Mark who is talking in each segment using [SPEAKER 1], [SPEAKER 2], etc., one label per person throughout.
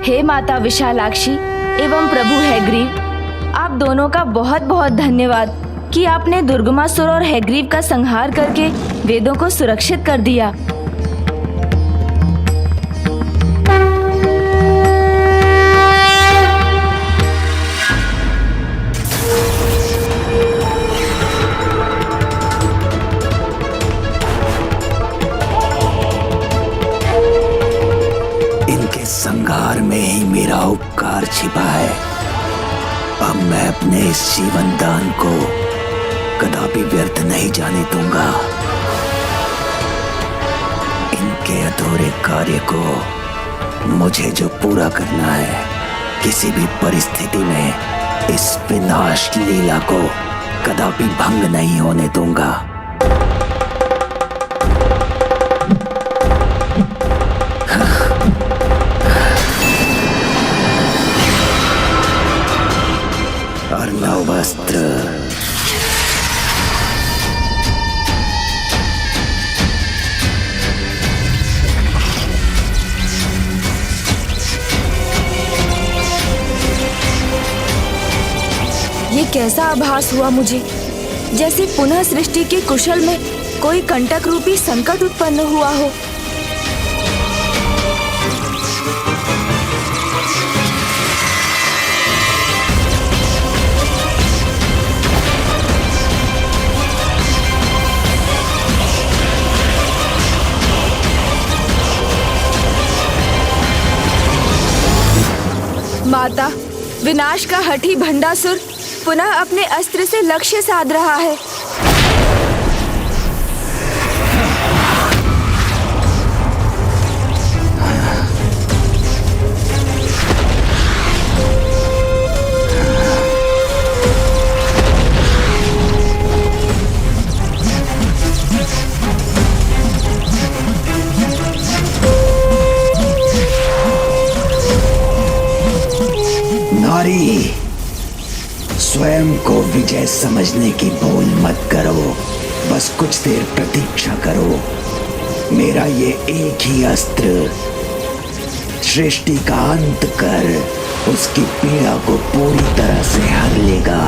[SPEAKER 1] हे माता विशालाक्षी एवं प्रभु हैग्रीव, आप दोनों का बहुत बहुत धन्यवाद कि आपने दुर्गमासुर और हैग्रीव का संहार करके वेदों को सुरक्षित कर दिया।
[SPEAKER 2] इनके संहार में ही मेरा उपकार छिपा है। अब मैं अपने इस जीवन दान को कदापि व्यर्थ नहीं जाने दूंगा। इनके अधूरे कार्य को मुझे जो पूरा करना है, किसी भी परिस्थिति में इस विनाश लीला को कदापि भंग नहीं होने दूंगा। अर्णव अस्त्र।
[SPEAKER 1] ये कैसा आभास हुआ मुझे, जैसे पुनः सृष्टि के कुशल में कोई कंटक रूपी संकट उत्पन्न हुआ हो। माता, विनाश का हठी भंडासुर पुनः अपने अस्त्र से लक्ष्य साध रहा है।
[SPEAKER 2] नारी, स्वयं को विजय समझने की भूल मत करो। बस कुछ देर प्रतीक्षा करो। मेरा ये एक ही अस्त्र सृष्टि का अंत कर उसकी पीड़ा को पूरी तरह से हर लेगा।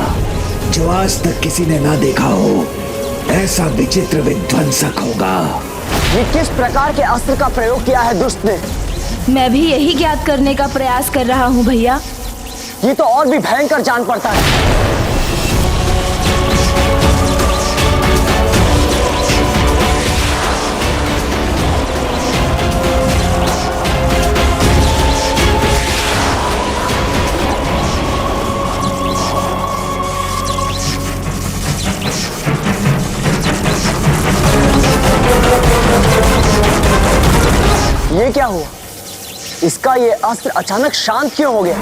[SPEAKER 2] जो आज तक किसी ने ना देखा हो, ऐसा विचित्र विध्वंसक होगा।
[SPEAKER 3] ये किस प्रकार के अस्त्र का प्रयोग किया है दुष्ट ने?
[SPEAKER 1] मैं भी यही ज्ञात करने का प्रयास कर रहा हूँ भैया।
[SPEAKER 3] ये तो और भी भयंकर जान पड़ता है। ये क्या हुआ? इसका ये अस्त्र अचानक शांत क्यों हो गया?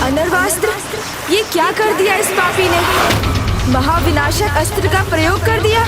[SPEAKER 1] अनर्वास्त्र, ये क्या कर दिया इस पापी ने? महाविनाशक अस्त्र का प्रयोग कर दिया।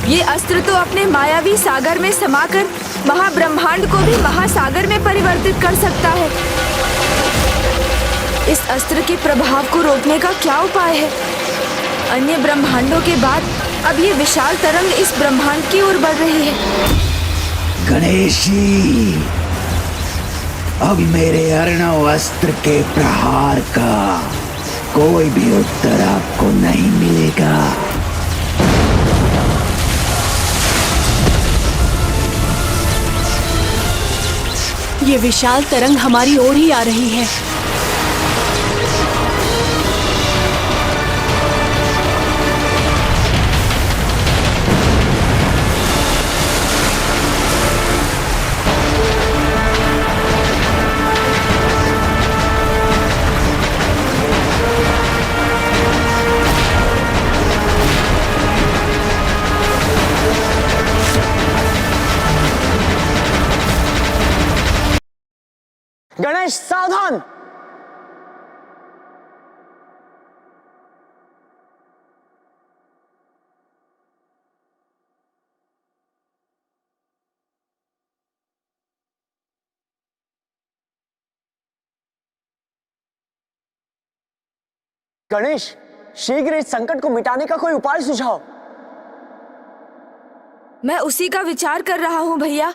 [SPEAKER 1] ये अस्त्र तो अपने मायावी सागर में समाकर महाब्रह्मांड को भी महासागर में परिवर्तित कर सकता है। इस अस्त्र के प्रभाव को रोकने का क्या उपाय है? अन्य ब्रह्मांडों के बाद अब ये विशाल तरंग इस ब्रह्मांड की ओर बढ़ रही है।
[SPEAKER 2] गणेशी, अब मेरे अर्णव अस्त्र के प्रहार का कोई भी उत्तर आपको नहीं मिलेगा।
[SPEAKER 4] ये विशाल तरंग हमारी ओर ही आ रही है।
[SPEAKER 3] गणेश सावधान। गणेश, शीघ्र इस संकट को मिटाने का कोई उपाय सुझाओ।
[SPEAKER 1] मैं उसी का विचार कर रहा हूँ भैया।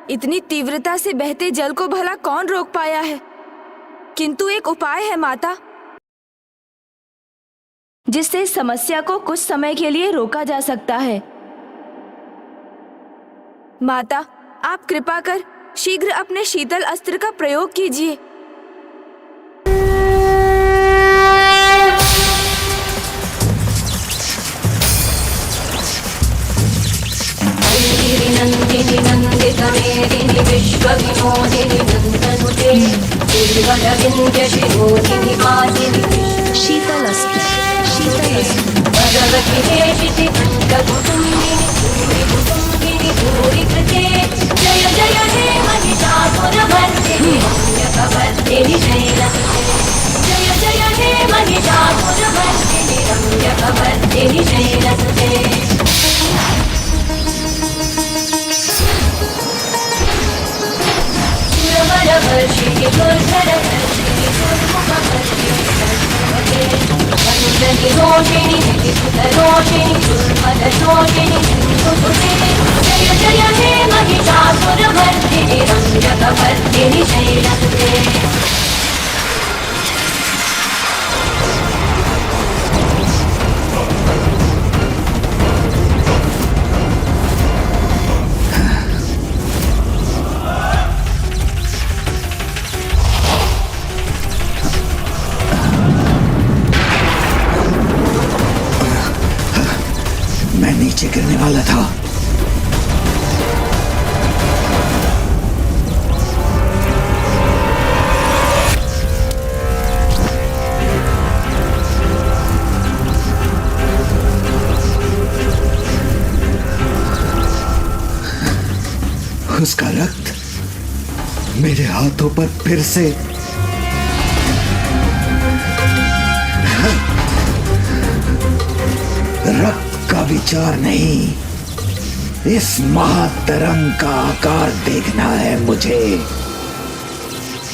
[SPEAKER 1] इतनी तीव्रता से बहते जल को भला कौन रोक पाया है? किंतु एक उपाय है माता, जिससे इस समस्या को कुछ समय के लिए रोका जा सकता है। माता, आप कृपा कर शीघ्र अपने शीतल अस्त्र का प्रयोग कीजिए।
[SPEAKER 5] नंदिनी नंदितमेदिनी विश्वविनोदिनी नंदनुते शिरोधिनी आदिनी
[SPEAKER 4] शीतल अस्त्र, शीतल अस्त्र।
[SPEAKER 5] भगवती देशिति कुटुम्बिनी भूरि कुटुम्बिनी भूरि कृते जय जय हे महिषासुरमर्दिनि रम्यकवर्दिनि शैलसुते जय जय हे महिषासुरमर्दिनि रम्यकवर्दिनि शैलसुते। वर्षिणि दुर्धरवर्षिणि दुर्मुखवर्षिणि सर्ववते वन्दनिरोषिणि सुतरोषिणि दुर्मदशोषिणि सिन्धुसुते जय जय हे महिषासुरमर्दिनि रम्यकवर्दिनि शैलसुते।
[SPEAKER 2] नीचे गिरने वाला था। उसका रक्त मेरे हाथों पर फिर से। रक्त का विचार नहीं, इस महातरंग का आकार देखना है मुझे,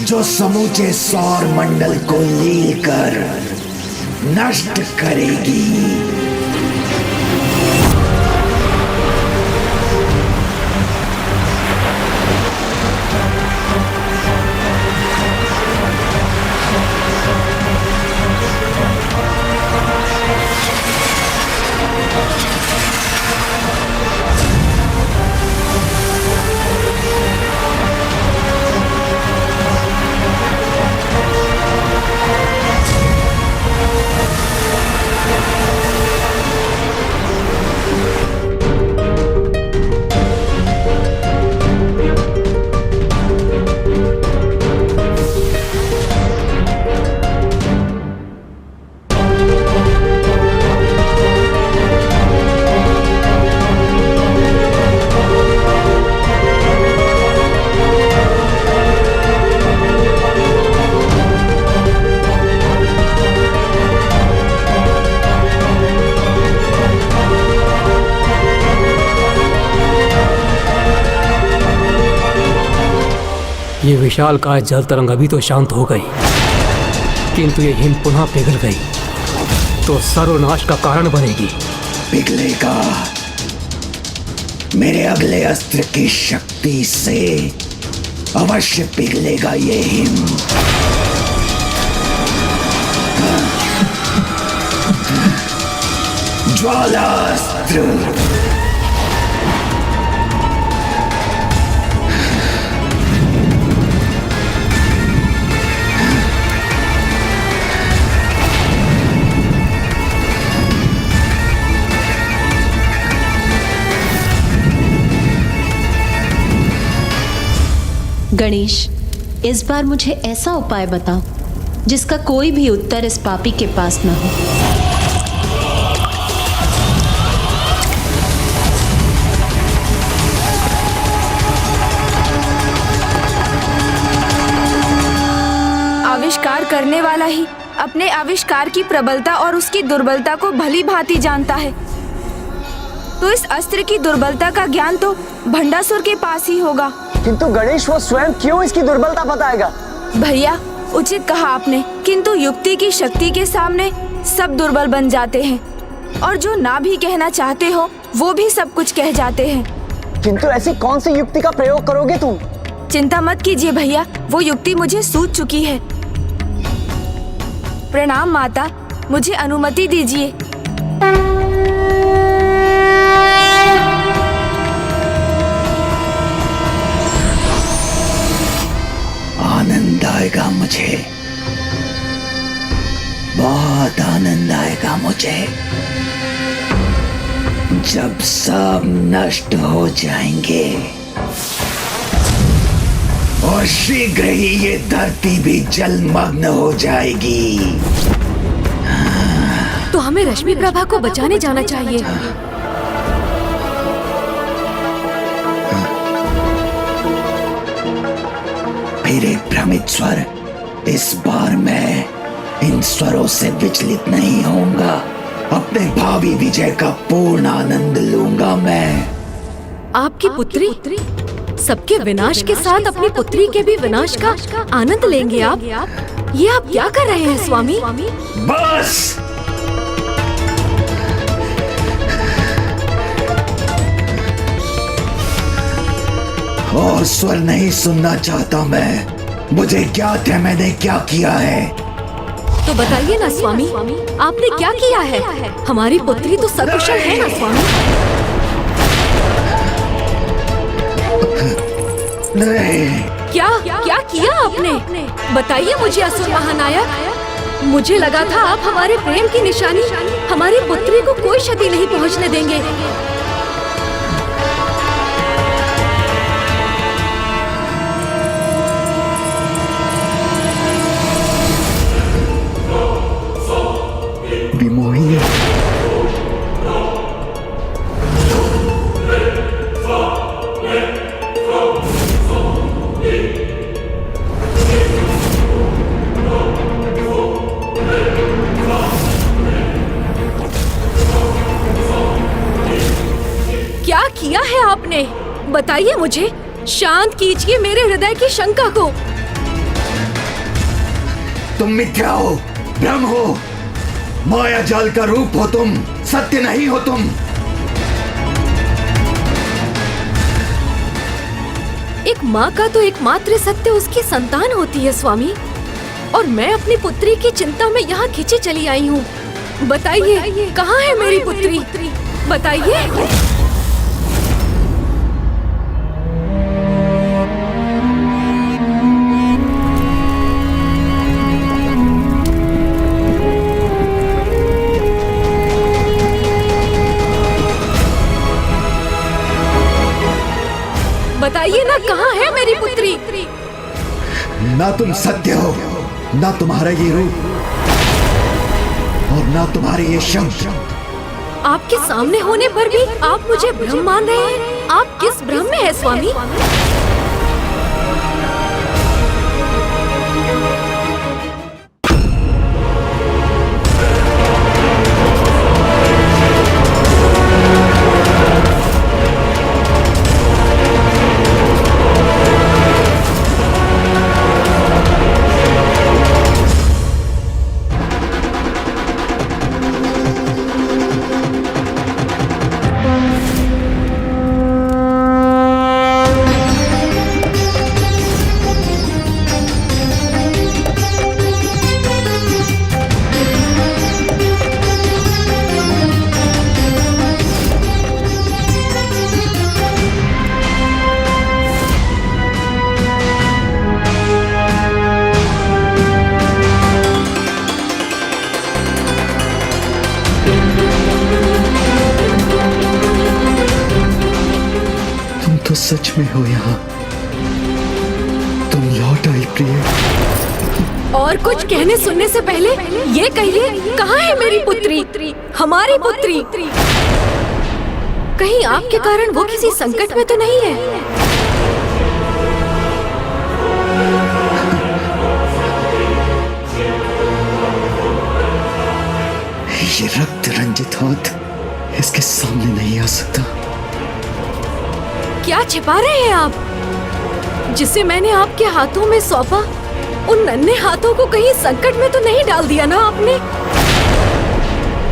[SPEAKER 2] जो समूचे सौर मंडल को लील कर नष्ट करेगी।
[SPEAKER 6] ये विशालकाय जल तरंग अभी तो शांत हो गई, किंतु ये हिम पुनः पिघल गई तो सर्वनाश का कारण बनेगी।
[SPEAKER 2] पिघलेगा। मेरे अगले अस्त्र की शक्ति से अवश्य पिघलेगा ये हिम। ज्वालास्त्र।
[SPEAKER 4] गणेश, इस बार मुझे ऐसा उपाय बताओ जिसका कोई भी उत्तर इस पापी के पास न हो।
[SPEAKER 1] करने वाला ही अपने आविष्कार की प्रबलता और उसकी दुर्बलता को भली भांति जानता है, तो इस अस्त्र की दुर्बलता का ज्ञान तो भंडासुर के पास ही होगा।
[SPEAKER 3] किंतु गणेश वो स्वयं क्यों इसकी दुर्बलता बताएगा?
[SPEAKER 1] भैया, उचित कहा आपने, किंतु युक्ति की शक्ति के सामने सब दुर्बल बन जाते हैं और जो ना भी कहना चाहते हो वो भी सब कुछ कह जाते हैं।
[SPEAKER 3] किंतु ऐसी कौन सी युक्ति का प्रयोग करोगे तुम?
[SPEAKER 1] चिंता मत कीजिए भैया, वो युक्ति मुझे सूझ चुकी है। प्रणाम माता, मुझे अनुमति दीजिए।
[SPEAKER 2] आनंद आएगा मुझे, बहुत आनंद आएगा मुझे जब सब नष्ट हो जाएंगे और शीघ्र ही ये धरती भी जलमग्न हो जाएगी।
[SPEAKER 7] तो हमें रश्मि प्रभा को बचाने जाना चाहिए।
[SPEAKER 2] फिर एक भ्रमित स्वर, इस बार मैं इन स्वरों से विचलित नहीं होऊंगा। अपने भावी विजय का पूर्ण आनंद लूंगा मैं।
[SPEAKER 7] आपकी पुत्री सबके विनाश के साथ अपनी पुत्री के भी विनाश का आनंद लेंगे आप? ये आप क्या कर रहे हैं स्वामी?
[SPEAKER 2] बस और स्वर नहीं सुनना चाहता मैं। मुझे ज्ञात है मैंने क्या किया है।
[SPEAKER 7] तो बताइए ना स्वामी, आपने क्या किया है? हमारी पुत्री तो सकुशल है ना स्वामी?
[SPEAKER 2] नहीं।
[SPEAKER 7] क्या किया आपने? बताइए मुझे असुर महानायक। मुझे लगा था आप हमारे प्रेम की निशानी हमारी पुत्री को कोई क्षति नहीं पहुंचने देंगे।
[SPEAKER 2] विमोहिनी,
[SPEAKER 7] क्या किया है आपने? बताइए मुझे, शांत कीजिए मेरे हृदय की शंका को।
[SPEAKER 2] तुम मिथ्या हो, भ्रम हो, माया जाल का रूप हो तुम, सत्य नहीं हो तुम।
[SPEAKER 7] एक माँ का तो एकमात्र सत्य उसकी संतान होती है स्वामी, और मैं अपनी पुत्री की चिंता में यहाँ खींची चली आई हूँ। बताइए कहाँ है मेरी पुत्री? बताइए। बताइए ना, कहाँ है मेरी पुत्री?
[SPEAKER 2] ना तुम सत्य हो, ना तुम्हारा ये रूप और ना तुम्हारे ये शब्द।
[SPEAKER 7] आपके सामने होने पर भी आप मुझे भ्रम मान रहे हैं? आप किस भ्रम में है स्वामी?
[SPEAKER 2] तो सच में हो यहाँ, तुम लौट आई प्रिय।
[SPEAKER 7] और कुछ कहने सुनने से पहले ये कहिए, कहाँ है मेरी पुत्री? हमारी पुत्री? कहीं आपके कारण वो किसी संकट में तो नहीं है?
[SPEAKER 2] ये रक्त रंजित हाथ इसके सामने नहीं आ सकता।
[SPEAKER 7] क्या छिपा रहे हैं आप? जिसे मैंने आपके हाथों में सौंपा, उन नन्हे हाथों को कहीं संकट में तो नहीं डाल दिया ना आपने?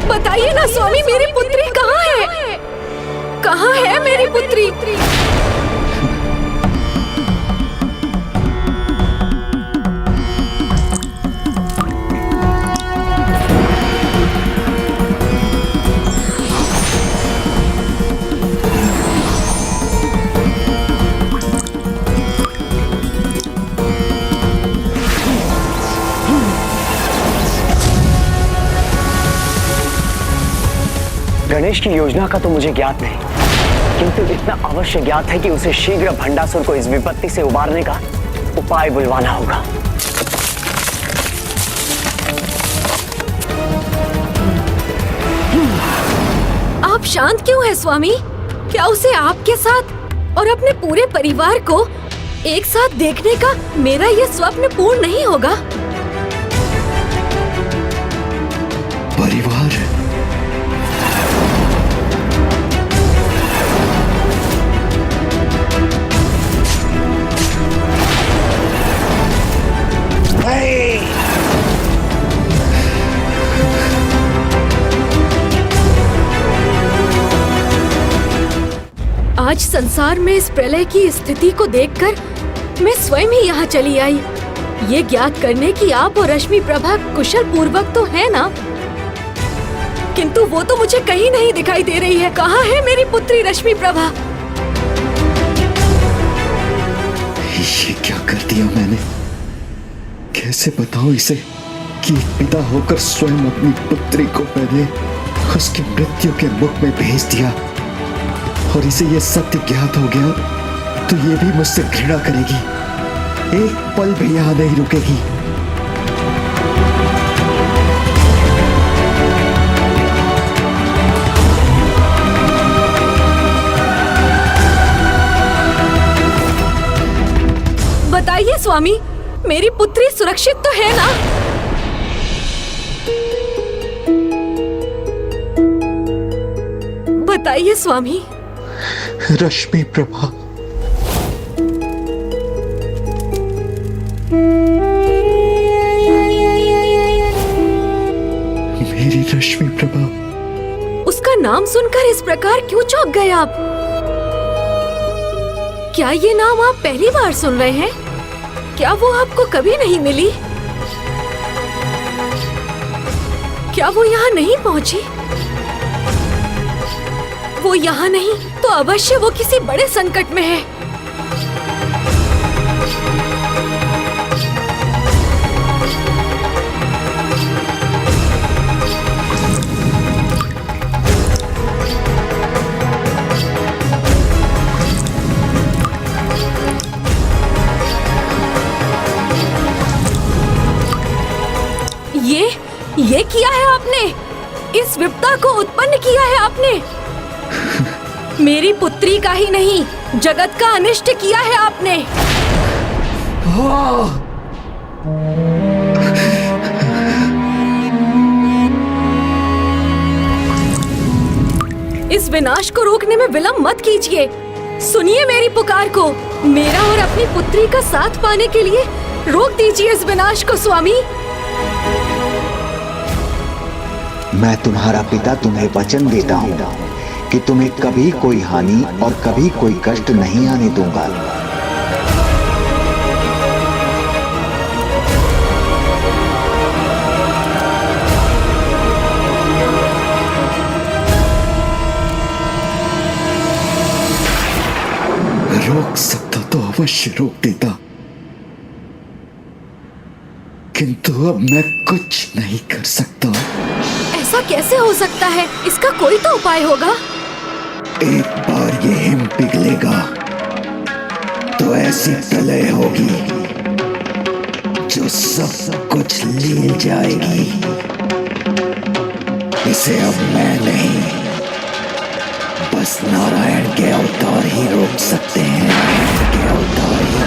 [SPEAKER 7] बताइए ना स्वामी, मेरी पुत्री कहाँ है? कहाँ है मेरी पुत्री?
[SPEAKER 3] गणेश की योजना का तो मुझे ज्ञात नहीं, किंतु इतना अवश्य ज्ञात है कि उसे शीघ्र भंडासुर को इस विपत्ति से उबारने का उपाय बुलवाना होगा।
[SPEAKER 7] आप शांत क्यों हैं स्वामी? क्या उसे आपके साथ और अपने पूरे परिवार को एक साथ देखने का मेरा ये स्वप्न पूर्ण नहीं होगा?
[SPEAKER 2] परिवार?
[SPEAKER 7] आज संसार में इस प्रलय की स्थिति को देखकर मैं स्वयं ही यहाँ चली आई, ये ज्ञात करने की आप और रश्मि प्रभा कुशल पूर्वक तो है ना, किंतु वो तो मुझे कहीं नहीं दिखाई दे रही है। कहाँ है मेरी पुत्री रश्मि प्रभा?
[SPEAKER 2] ये क्या कर दिया मैंने? कैसे बताऊं इसे कि पिता होकर स्वयं अपनी पुत्री को पहले उसकी मृत्यु के मुख में भेज दिया, और इसे ये सत्य ज्ञात हो गया तो ये भी मुझसे घृणा करेगी, एक पल भी यहां नहीं रुकेगी।
[SPEAKER 7] बताइए स्वामी, मेरी पुत्री सुरक्षित तो है ना? बताइए स्वामी।
[SPEAKER 2] रश्मि प्रभा, मेरी रश्मि प्रभा।
[SPEAKER 7] उसका नाम सुनकर इस प्रकार क्यों चौंक गए आप? क्या ये नाम आप पहली बार सुन रहे हैं? क्या वो आपको कभी नहीं मिली? क्या वो यहाँ नहीं पहुंची? वो यहाँ नहीं तो अवश्य वो किसी बड़े संकट में है। ये किया है आपने? इस विपदा को उत्पन्न किया है आपने? मेरी पुत्री का ही नहीं, जगत का अनिष्ट किया है आपने। इस विनाश को रोकने में विलंब मत कीजिए। सुनिए मेरी पुकार को। मेरा और अपनी पुत्री का साथ पाने के लिए रोक दीजिए इस विनाश को स्वामी।
[SPEAKER 2] मैं तुम्हारा पिता तुम्हें वचन देता हूँ कि तुम्हें कभी कोई हानि और कभी कोई कष्ट नहीं आने दूंगा। रोक सकता तो अवश्य रोक देता, किंतु अब मैं कुछ नहीं कर सकता।
[SPEAKER 7] ऐसा कैसे हो सकता है? इसका कोई तो उपाय होगा।
[SPEAKER 2] एक बार ये हिम पिघलेगा तो ऐसी प्रलय होगी जो सब कुछ लील जाएगी। इसे अब मैं नहीं, बस नारायण के अवतार ही रोक सकते हैं। नारायण के अवतार ही